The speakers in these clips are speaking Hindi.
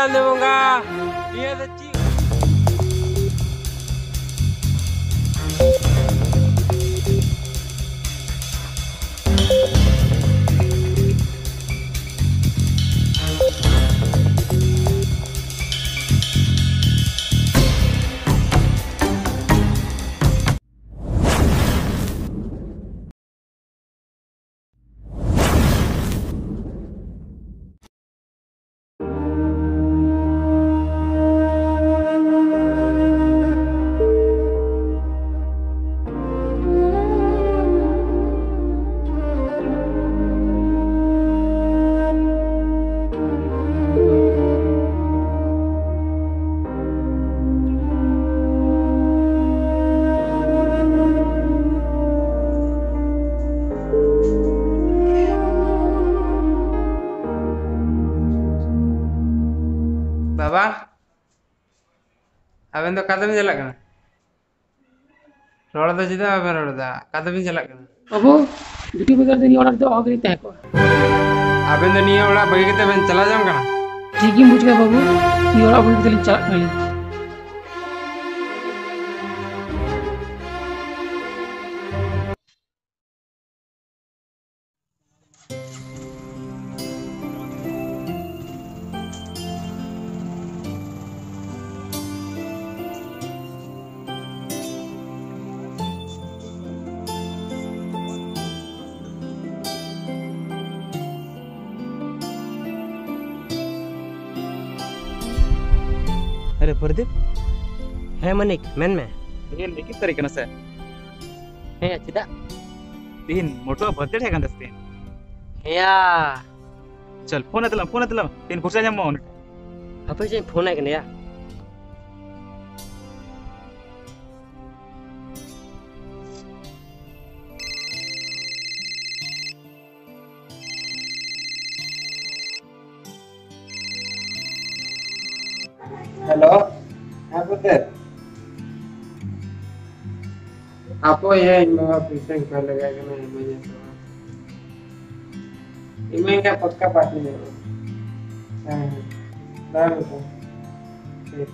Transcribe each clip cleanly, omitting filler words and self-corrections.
चांदे बंगा ये तो बाबा अबेन तो कदम चला करना रोड तो जिदा अबेन रोड दा कदम चला करना बाबू बिटी बगैर दिन ऑर्डर दो आगे तय को अबेन तो निया ओड़ा बगी के बेन चला जाम करना ठीक ही मुझे बाबू ये और आगे चली चला गई अरे प्रदीप है मनिक मेन में ये लेकिन तरीके से है चिदा तीन मोटो बर्थडे है kan तीन या चल फोन अतलम तीन कुर्सी जम मोन apa sih phone ai kene ya hello हाँ बोलते आपको ये इनमें पैसे क्या लगेगा ना इमेज तो इमेज का पक्का पार्टी है हाँ दाम तो ठीक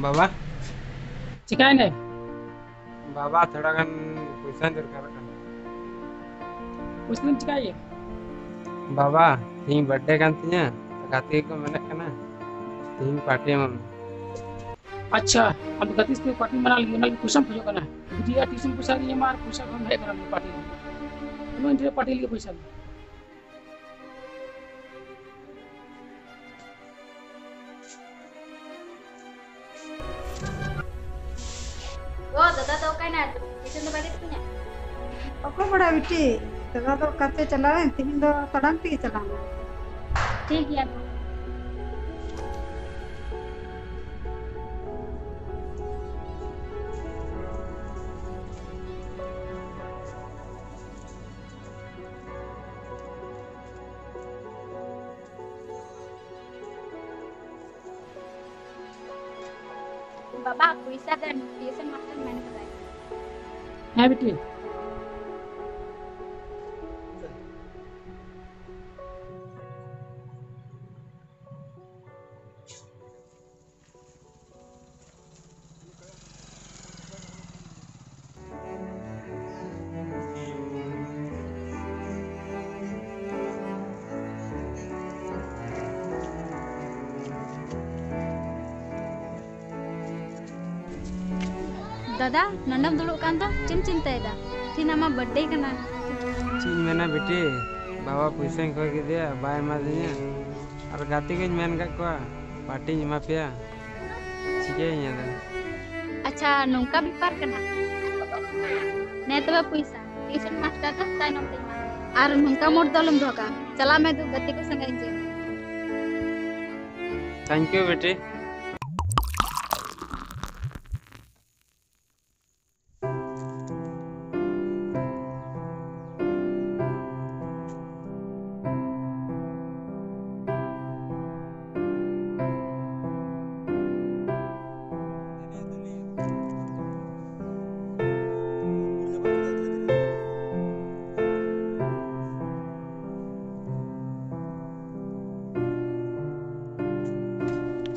बाबा चिकाय ने बाबा थोड़ा गन पैसा दरकार kan उसने चिकाय बाबा तीन बर्थडे kan tinya गाती को मैंने कना तीन पार्टी में अच्छा अब गतिस पे पार्टी मना ली ना कुछ हम खोजो करना बिटिया ट्यूशन पैसा दिए मार पैसा हम है करना पार्टी नो इंटर पार्टी लिए पैसा वो दादा तो काय ना ट्यूशन तो बाकी punya Aku pada biti, terus tu kate jalan, tingin do kadang pi jalan. ठीक है बाबा पैसा dan ट्यूशन मास्टर मैंने बताया है बिटी दादा नंदम दुलुक कान तो चिम चिंताय दा थी नामा बर्थडे कना चीज मैंने बेटी बाबा पैसा खो के दिया बाय मा दिया और गाती के मैन का को पार्टी मा पिया चिके दा अच्छा नौका बेपार कना ने तो पैसा ट्यूशन मास्टर तो ताइनम तेमा आर नौका मोर दलम धोका चला मैं तो गति को संगाई जे थैंक यू बेटी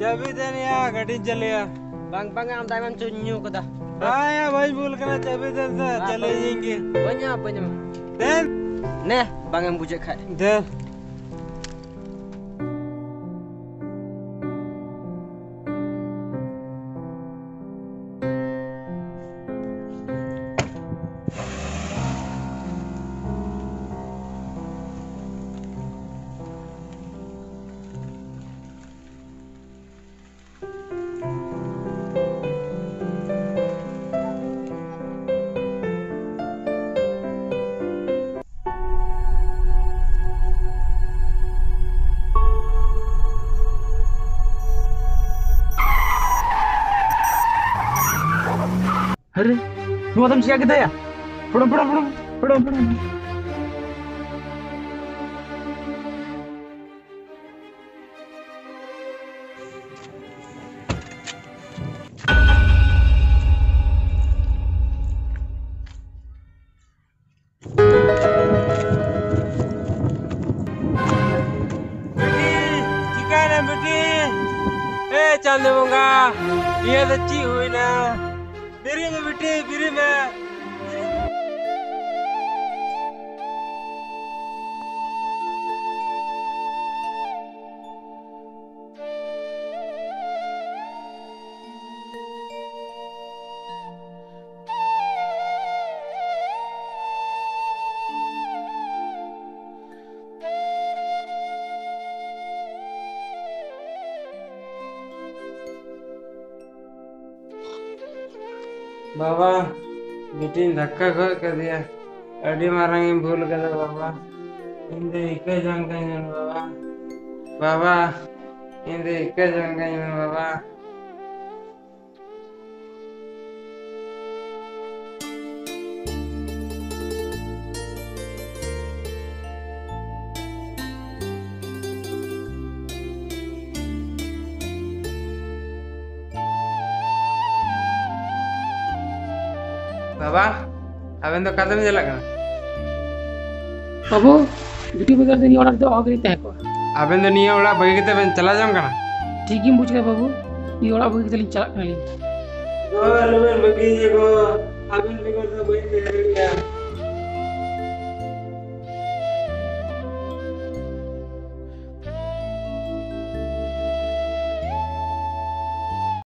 चाबी देन या गाड़ी चलिया Bang bang am diamond cunyu kata. आया भाई बोल कर चाबी दे दे चले जाएंगे Banyak. देन Neh, bang am bujek khai. दे अरे तू आदम सिया किधर या पड़ो चिकन बेटी ए चांद बंगा ये अच्छी हुई ना बिरी में बेटी बिरी में बाबा बेटी धक्का कर दिया अड़ी मारेंगे भूल कर बाबा इंदे इके जंग बाबा इंदे इके जंग बाबा बाबा अबेन तो कदम चला कना बाबू बिटी बगर देनी ऑर्डर दो आगे तय को अबेन तो निया ओड़ा बगे के बेन चला जाम कना ठीक ही मुझे बाबू ये ओड़ा बगे तली चला कना बाबा लोबेन बगे को अबेन बिगर तो बगे के